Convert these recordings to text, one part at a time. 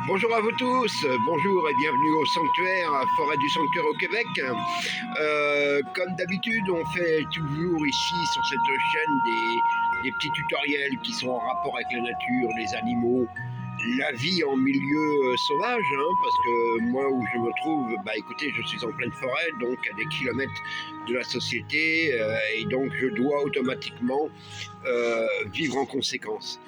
Bonjour à vous tous, bonjour et bienvenue au sanctuaire, Forêt du Sanctuaire au Québec. Comme d'habitude, on fait toujours ici sur cette chaîne des petits tutoriels qui sont en rapport avec la nature, les animaux, la vie en milieu sauvage, parce que moi où je me trouve, écoutez, je suis en pleine forêt, donc à des kilomètres de la société, et donc je dois automatiquement vivre en conséquence.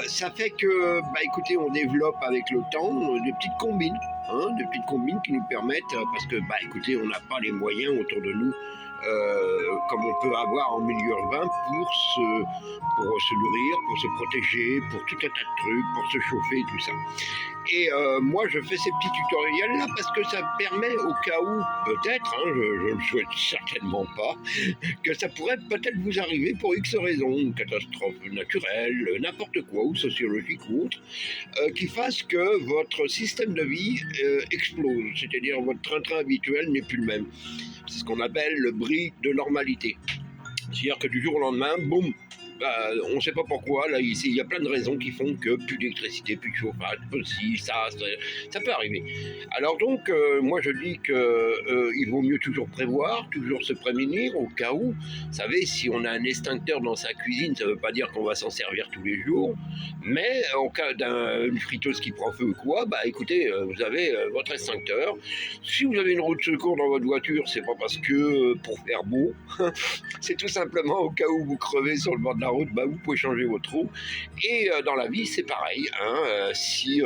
Ça fait que, écoutez, on développe avec le temps de petites combines qui nous permettent, parce que, écoutez, on n'a pas les moyens autour de nous, comme on peut avoir en milieu urbain, pour se nourrir, pour se protéger, pour tout un tas de trucs, pour se chauffer, tout ça. Et moi, je fais ces petits tutoriels-là parce que ça permet, au cas où, peut-être, je ne le souhaite certainement pas, que ça pourrait peut-être vous arriver pour X raisons, une catastrophe naturelle, n'importe quoi, ou sociologique ou autre, qui fasse que votre système de vie explose, c'est-à-dire votre train-train habituel n'est plus le même. C'est ce qu'on appelle le bris de normalité. C'est-à-dire que du jour au lendemain, boum, on ne sait pas pourquoi, là ici, il y a plein de raisons qui font que plus d'électricité, plus de chauffage, ça peut arriver. Alors donc, moi je dis qu'il vaut mieux toujours prévoir, toujours se prémunir au cas où. Vous savez, si on a un extincteur dans sa cuisine, ça ne veut pas dire qu'on va s'en servir tous les jours, mais au cas d'une friteuse qui prend feu ou quoi, écoutez, vous avez votre extincteur. Si vous avez une roue de secours dans votre voiture, c'est pas parce que pour faire beau, c'est tout simplement au cas où vous crevez sur le bord de la route, vous pouvez changer votre roue. Et dans la vie, c'est pareil. Si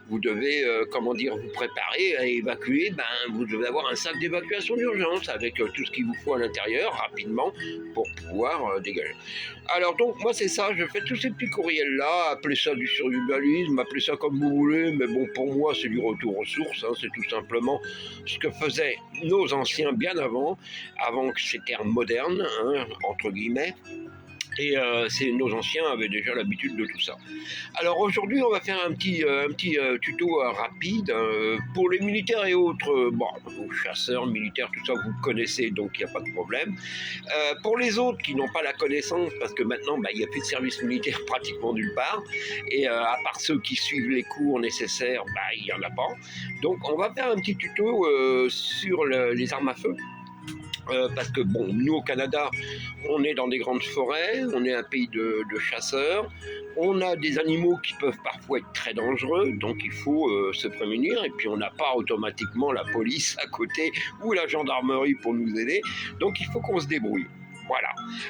vous devez, vous préparer à évacuer, vous devez avoir un sac d'évacuation d'urgence avec tout ce qu'il vous faut à l'intérieur, rapidement, pour pouvoir dégager. Alors donc, moi, c'est ça, je fais tous ces petits courriels-là, appelez ça du survivalisme, appelez ça comme vous voulez, mais bon, pour moi, c'est du retour aux sources, c'est tout simplement ce que faisaient nos anciens bien avant que ces termes modernes, entre guillemets, et nos anciens avaient déjà l'habitude de tout ça. Alors aujourd'hui, on va faire un petit tuto rapide pour les militaires et autres, chasseurs, militaires, tout ça, vous connaissez, donc il n'y a pas de problème. Pour les autres qui n'ont pas la connaissance, parce que maintenant, il n'y a plus de service militaire pratiquement nulle part, et à part ceux qui suivent les cours nécessaires, il n'y en a pas. Donc on va faire un petit tuto sur les armes à feu. Parce que nous au Canada, on est dans des grandes forêts, on est un pays de chasseurs, on a des animaux qui peuvent parfois être très dangereux, donc il faut se prémunir, et puis on n'a pas automatiquement la police à côté ou la gendarmerie pour nous aider, donc il faut qu'on se débrouille. Voilà.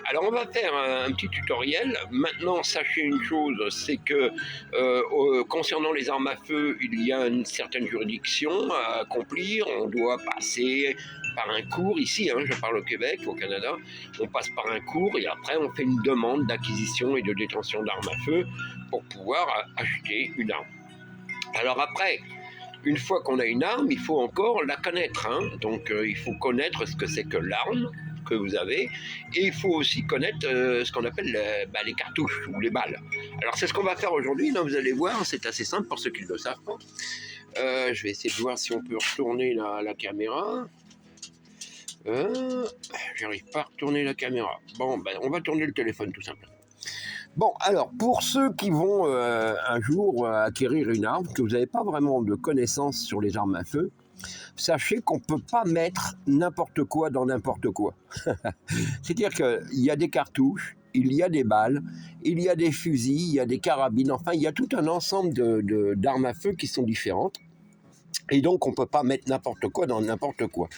Alors on va faire un petit tutoriel. Maintenant, sachez une chose, c'est que concernant les armes à feu, il y a une certaine juridiction à accomplir. On doit passer par un cours ici, je parle au Québec, au Canada. On passe par un cours et après on fait une demande d'acquisition et de détention d'armes à feu pour pouvoir acheter une arme. Alors après, une fois qu'on a une arme, il faut encore la connaître. Donc il faut connaître ce que c'est que l'arme que vous avez, et il faut aussi connaître ce qu'on appelle les cartouches ou les balles. Alors c'est ce qu'on va faire aujourd'hui, vous allez voir, c'est assez simple pour ceux qui ne le savent pas. Je vais essayer de voir si on peut retourner la caméra. J'arrive pas à retourner la caméra. Bon, on va tourner le téléphone tout simplement. Bon, alors, pour ceux qui vont un jour acquérir une arme, que vous n'avez pas vraiment de connaissances sur les armes à feu, sachez qu'on ne peut pas mettre n'importe quoi dans n'importe quoi. C'est-à-dire qu'il y a des cartouches, il y a des balles, il y a des fusils, il y a des carabines, enfin, il y a tout un ensemble d'armes à feu qui sont différentes. Et donc, on ne peut pas mettre n'importe quoi dans n'importe quoi.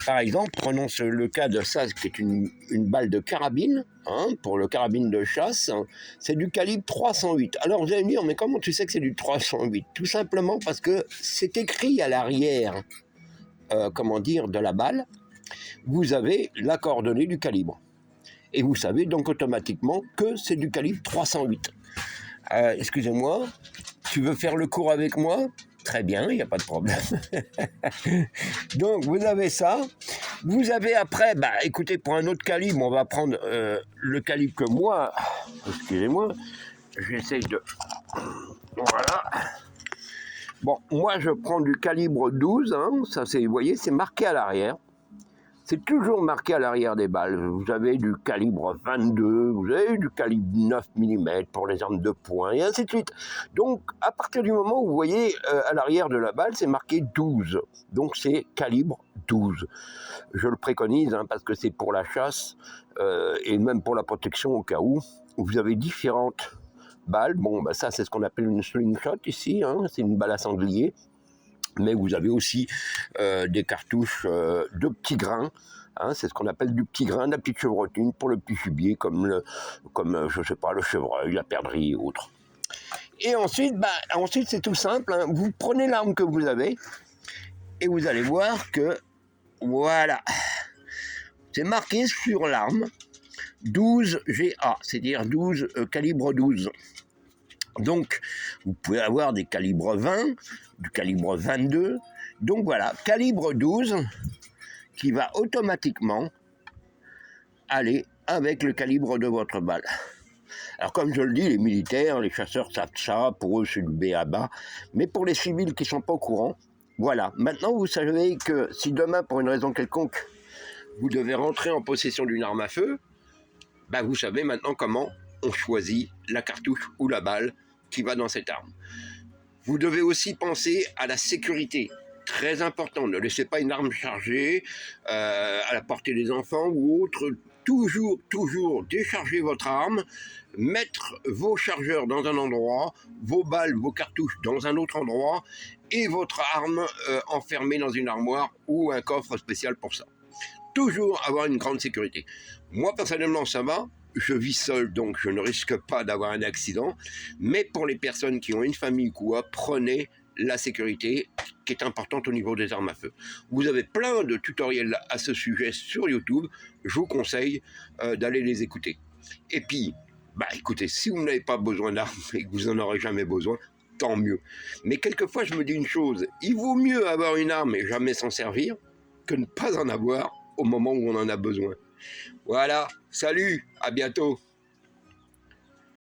Par exemple, prenons le cas de ça, qui est une balle de carabine, pour le carabine de chasse, c'est du calibre 308. Alors, vous allez me dire, mais comment tu sais que c'est du 308 ? Tout simplement parce que c'est écrit à l'arrière, de la balle, vous avez la coordonnée du calibre. Et vous savez donc automatiquement que c'est du calibre 308. Excusez-moi, tu veux faire le cours avec moi ? Très bien, il n'y a pas de problème. Donc, vous avez ça. Vous avez après, écoutez, pour un autre calibre, on va prendre le calibre que moi... Excusez-moi, j'essaye de... Voilà. Bon, moi, je prends du calibre 12. Ça, vous voyez, c'est marqué à l'arrière. c'est toujours marqué à l'arrière des balles. Vous avez du calibre 22, vous avez du calibre 9 mm pour les armes de poing, et ainsi de suite. Donc, à partir du moment où vous voyez à l'arrière de la balle, c'est marqué 12. Donc, c'est calibre 12. Je le préconise parce que c'est pour la chasse et même pour la protection au cas où. Vous avez différentes balles. Bon, ça, c'est ce qu'on appelle une slingshot ici. C'est une balle à sanglier. Mais vous avez aussi des cartouches de petits grains. C'est ce qu'on appelle du petit grain, de la petite chevrotine pour le petit gibier, comme je sais pas, le chevreuil, la perdrix et autres. Et ensuite, c'est tout simple. Vous prenez l'arme que vous avez et vous allez voir que, voilà, c'est marqué sur l'arme 12 GA, c'est-à-dire 12 calibre 12. Donc, vous pouvez avoir des calibres 20, du calibre 22. Donc voilà, calibre 12 qui va automatiquement aller avec le calibre de votre balle. Alors comme je le dis, les militaires, les chasseurs savent ça, pour eux c'est du b.a.-ba. Mais pour les civils qui ne sont pas au courant, voilà. Maintenant vous savez que si demain, pour une raison quelconque, vous devez rentrer en possession d'une arme à feu, vous savez maintenant comment on choisit la cartouche ou la balle qui va dans cette arme. Vous devez aussi penser à la sécurité. Très important, ne laissez pas une arme chargée à la portée des enfants ou autre. Toujours décharger votre arme, mettre vos chargeurs dans un endroit, vos balles, vos cartouches dans un autre endroit et votre arme enfermée dans une armoire ou un coffre spécial pour ça. Toujours avoir une grande sécurité. Moi personnellement ça va, je vis seul donc je ne risque pas d'avoir un accident, mais pour les personnes qui ont une famille ou quoi, prenez la sécurité qui est importante au niveau des armes à feu. Vous avez plein de tutoriels à ce sujet sur YouTube, je vous conseille d'aller les écouter. Et puis, écoutez, si vous n'avez pas besoin d'armes et que vous n'en aurez jamais besoin, tant mieux. Mais quelquefois je me dis une chose, il vaut mieux avoir une arme et jamais s'en servir que ne pas en avoir au moment où on en a besoin. Voilà, salut, à bientôt.